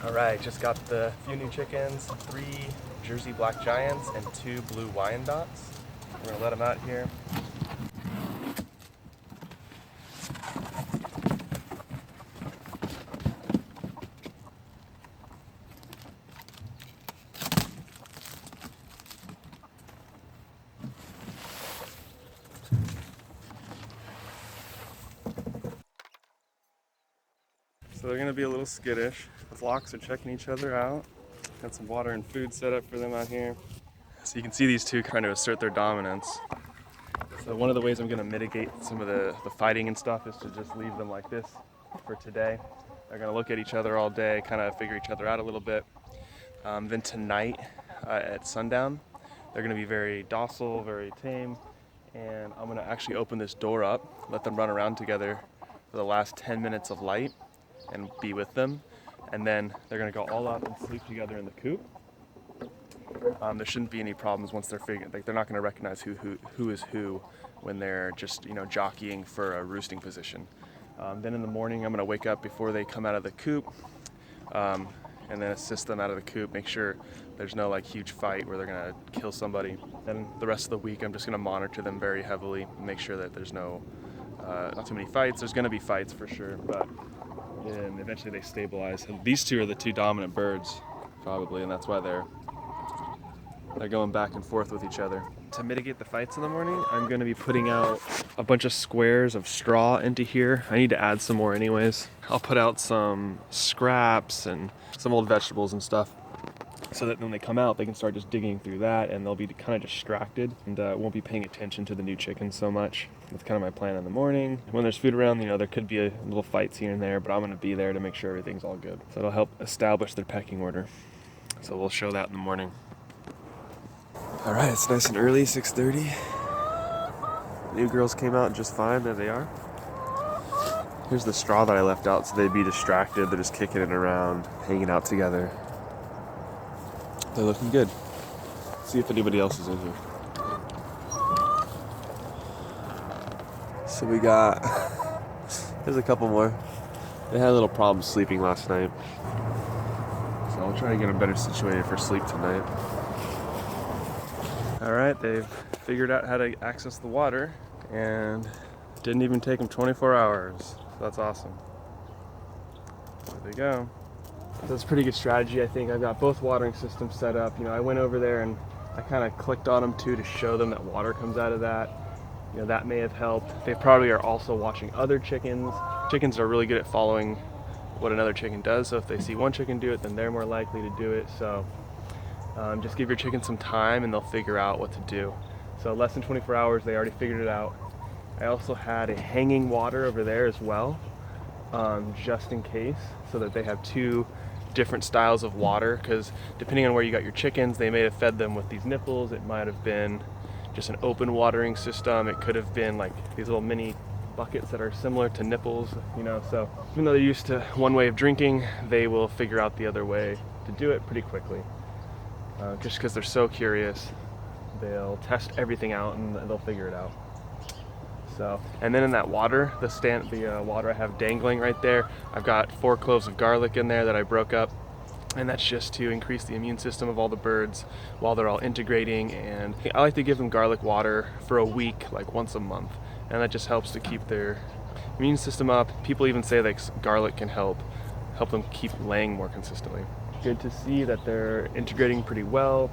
All right, just got the few new chickens, 3 Jersey Black Giants and 2 Blue Wyandottes. We're gonna let them out here. So they're gonna be a little skittish. The flocks are checking each other out. Got some water and food set up for them out here. So you can see these two trying to assert their dominance. So one of the ways I'm gonna mitigate some of the fighting and stuff is to just leave them like this for today. They're gonna look at each other all day, kind of figure each other out a little bit. Then tonight at sundown, they're gonna be very docile, very tame, and I'm gonna actually open this door up, let them run around together for the last 10 minutes of light and be with them, and then they're gonna go all up and sleep together in the coop. There shouldn't be any problems once they're figured. Like, they're not gonna recognize who is who when they're just jockeying for a roosting position. Then in the morning, I'm gonna wake up before they come out of the coop, and then assist them out of the coop, make sure there's no huge fight where they're gonna kill somebody. Then the rest of the week, I'm just gonna monitor them very heavily, make sure that there's not too many fights. There's gonna be fights for sure, but and eventually they stabilize. And these two are the 2 dominant birds, probably, and that's why they're going back and forth with each other. To mitigate the fights in the morning, I'm going to be putting out a bunch of squares of straw into here. I need to add some more anyways. I'll put out some scraps and some old vegetables and stuff, so that when they come out, they can start just digging through that, and they'll be kind of distracted and won't be paying attention to the new chickens so much. That's kind of my plan in the morning. When there's food around, there could be little fights here and there, but I'm going to be there to make sure everything's all good. So it'll help establish their pecking order. So we'll show that in the morning. All right, it's nice and early, 6:30. New girls came out just fine, there they are. Here's the straw that I left out so they'd be distracted. They're just kicking it around, hanging out together. They're looking good. See if anybody else is in here. So we got, there's a couple more. They had a little problem sleeping last night, so I'll try to get them better situated for sleep tonight. All right, they've figured out how to access the water, and it didn't even take them 24 hours. So that's awesome. There they go. That's a pretty good strategy, I think. I've got both watering systems set up. I went over there and I kind of clicked on them too to show them that water comes out of that. That may have helped. They probably are also watching other chickens. Chickens are really good at following what another chicken does. So if they see one chicken do it, then they're more likely to do it. So just give your chicken some time and they'll figure out what to do. So less than 24 hours, they already figured it out. I also had a hanging water over there as well, just in case, so that they have 2 different styles of water, because depending on where you got your chickens, they may have fed them with these nipples. It might have been just an open watering system. It could have been like these little mini buckets that are similar to nipples, so even though they're used to one way of drinking, they will figure out the other way to do it pretty quickly. Just because they're so curious, they'll test everything out and they'll figure it out. So, and then in that water, the water I have dangling right there, I've got 4 cloves of garlic in there that I broke up, and that's just to increase the immune system of all the birds while they're all integrating. And I like to give them garlic water for a week, like once a month, and that just helps to keep their immune system up. People even say that garlic can help them keep laying more consistently. Good to see that they're integrating pretty well,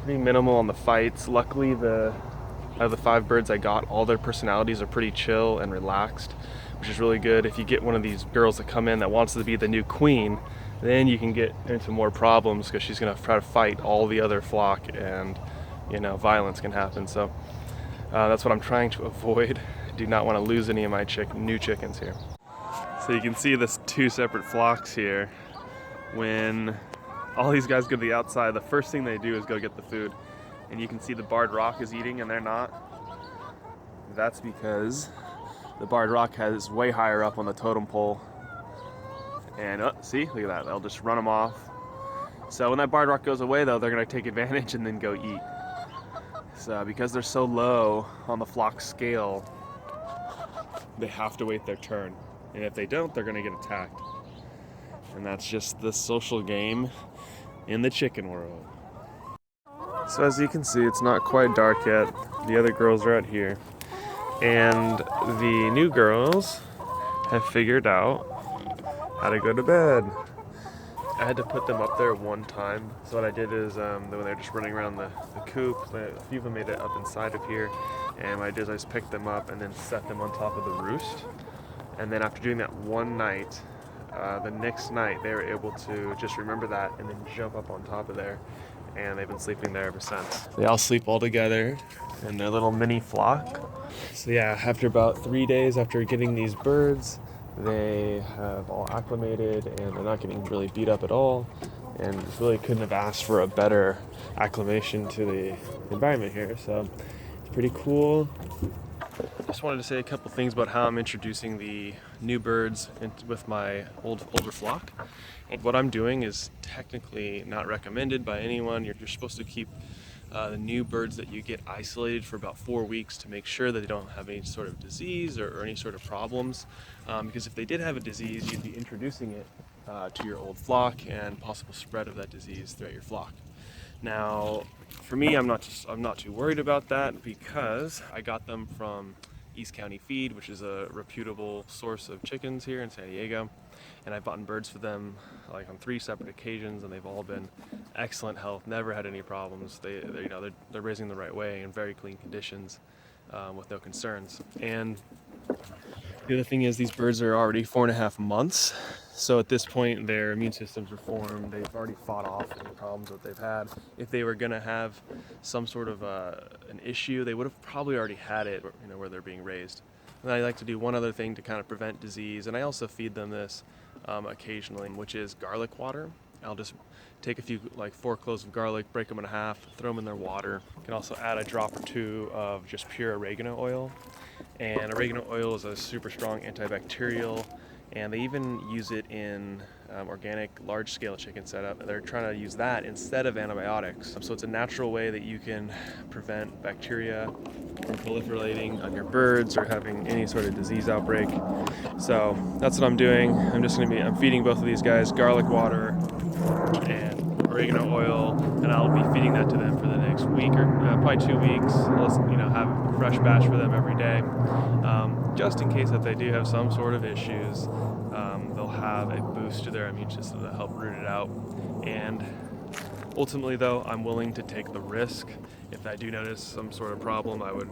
pretty minimal on the fights. Luckily, out of the 5 birds I got, all their personalities are pretty chill and relaxed, which is really good. If you get one of these girls that come in that wants to be the new queen, then you can get into more problems, because she's going to try to fight all the other flock, and violence can happen. So that's what I'm trying to avoid. I do not want to lose any of my new chickens here. So you can see this 2 separate flocks here. When all these guys go to the outside, the first thing they do is go get the food. And you can see the barred rock is eating and they're not. That's because the barred rock is way higher up on the totem pole. And see, look at that, they'll just run them off. So when that barred rock goes away though, they're gonna take advantage and then go eat. So because they're so low on the flock scale, they have to wait their turn. And if they don't, they're gonna get attacked. And that's just the social game in the chicken world. So as you can see, it's not quite dark yet. The other girls are out here. And the new girls have figured out how to go to bed. I had to put them up there one time. So what I did is when they're just running around the coop, a few of them made it up inside of here. And what I did is I just picked them up and then set them on top of the roost. And then after doing that one night, the next night they were able to just remember that and then jump up on top of there. And they've been sleeping there ever since. They all sleep all together in their little mini flock. So yeah, after about 3 days after getting these birds, they have all acclimated and they're not getting really beat up at all, and really couldn't have asked for a better acclimation to the environment here. So it's pretty cool. Just wanted to say a couple things about how I'm introducing the new birds with my older flock. And what I'm doing is technically not recommended by anyone. You're supposed to keep the new birds that you get isolated for about 4 weeks to make sure that they don't have any sort of disease or any sort of problems. Because if they did have a disease, you'd be introducing it to your old flock and possible spread of that disease throughout your flock. Now, for me, I'm not too worried about that because I got them from East County Feed, which is a reputable source of chickens here in San Diego. And I've bought birds for them like on 3 separate occasions, and they've all been excellent health, never had any problems. They're raising the right way in very clean conditions with no concerns. And the other thing is these birds are already 4.5 months. So at this point, their immune systems are formed. They've already fought off any problems that they've had. If they were going to have some sort of an issue, they would have probably already had it, where they're being raised. And I like to do one other thing to kind of prevent disease, and I also feed them this occasionally, which is garlic water. I'll just take a few, like 4 cloves of garlic, break them in half, throw them in their water. You can also add a drop or 2 of just pure oregano oil. And oregano oil is a super strong antibacterial, and they even use it in organic large-scale chicken setup. They're trying to use that instead of antibiotics. So it's a natural way that you can prevent bacteria from proliferating on your birds or having any sort of disease outbreak. So that's what I'm doing. I'm feeding both of these guys garlic water and oregano oil, and I'll be feeding that to them for the next week or probably 2 weeks. I'll have a fresh batch for them every day, just in case that they do have some sort of issues. They'll have a boost to their immune system to help root it out. And ultimately, though, I'm willing to take the risk. If I do notice some sort of problem, I would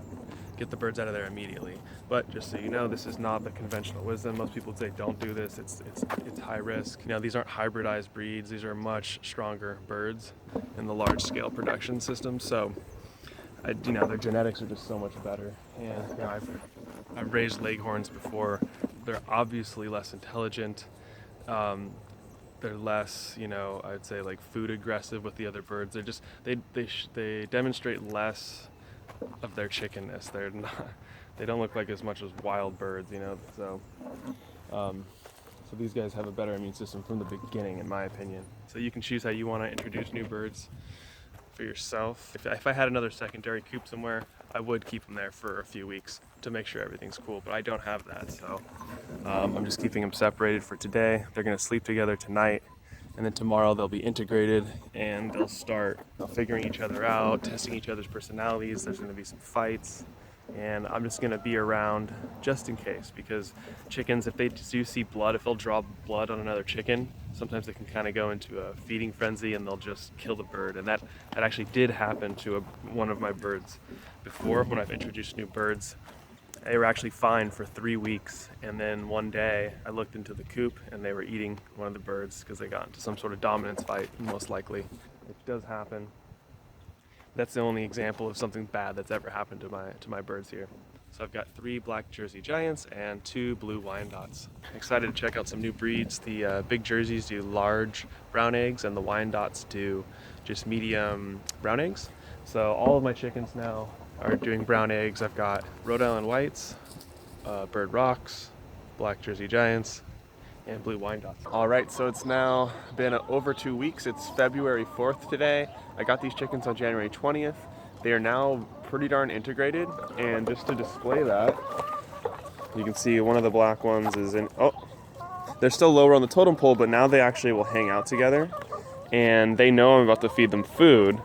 get the birds out of there immediately. But just so you know, this is not the conventional wisdom. Most people would say don't do this. It's high risk. These aren't hybridized breeds. These are much stronger birds in the large scale production system. So their genetics are just so much better. And I've raised leghorns before. They're obviously less intelligent. They're less, I'd say like food aggressive with the other birds. They're just they demonstrate less of their chickenness. They don't look like as much as wild birds, So these guys have a better immune system from the beginning, in my opinion. So you can choose how you want to introduce new birds for yourself. If I had another secondary coop somewhere, I would keep them there for a few weeks to make sure everything's cool, but I don't have that, so I'm just keeping them separated for today. They're going to sleep together tonight, and then tomorrow they'll be integrated and they'll start figuring each other out, testing each other's personalities. There's going to be some fights, and I'm just going to be around just in case, because chickens, if they do see blood, if they'll draw blood on another chicken, sometimes they can kind of go into a feeding frenzy and they'll just kill the bird. And that actually did happen to one of my birds before. When I've introduced new birds, they were actually fine for 3 weeks, and then one day I looked into the coop and they were eating one of the birds because they got into some sort of dominance fight, most likely. It does happen. That's the only example of something bad that's ever happened to my birds here. So I've got 3 black Jersey Giants and 2 blue Wyandottes. Excited to check out some new breeds. The big Jerseys do large brown eggs, and the Wyandottes do just medium brown eggs. So all of my chickens now are doing brown eggs. I've got Rhode Island Whites, Bird Rocks, black Jersey Giants, and blue Wyandottes. All right, so it's now been over 2 weeks. It's February 4th today. I got these chickens on January 20th. They are now pretty darn integrated, and just to display that, you can see one of the black ones is in, They're still lower on the totem pole, but now they actually will hang out together. And they know I'm about to feed them food,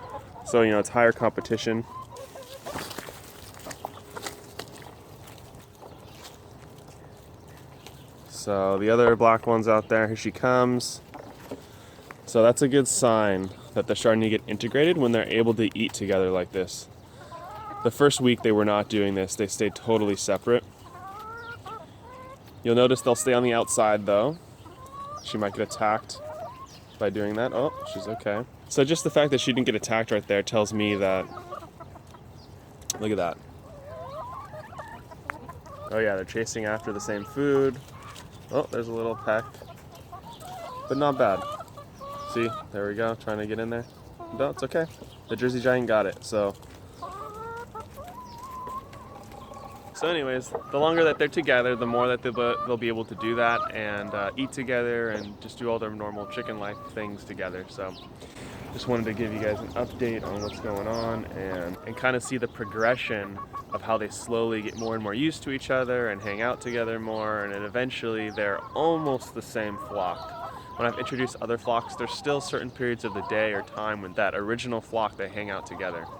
so you know, it's higher competition. So the other black one's out there, here she comes. So that's a good sign that they're starting to get integrated when they're able to eat together like this. The first week they were not doing this, they stayed totally separate. You'll notice they'll stay on the outside though. She might get attacked by doing that. Oh, she's okay. So just the fact that she didn't get attacked right there tells me that, look at that. Oh yeah, they're chasing after the same food. Oh, there's a little peck, but not bad. See, there we go, trying to get in there. No, it's okay. The Jersey Giant got it, so. So anyways, the longer that they're together, the more that they'll be able to do that and eat together and just do all their normal chicken-like things together. So just wanted to give you guys an update on what's going on and kind of see the progression of how they slowly get more and more used to each other and hang out together more, and then eventually they're almost the same flock. When I've introduced other flocks, there's still certain periods of the day or time when that original flock, they hang out together.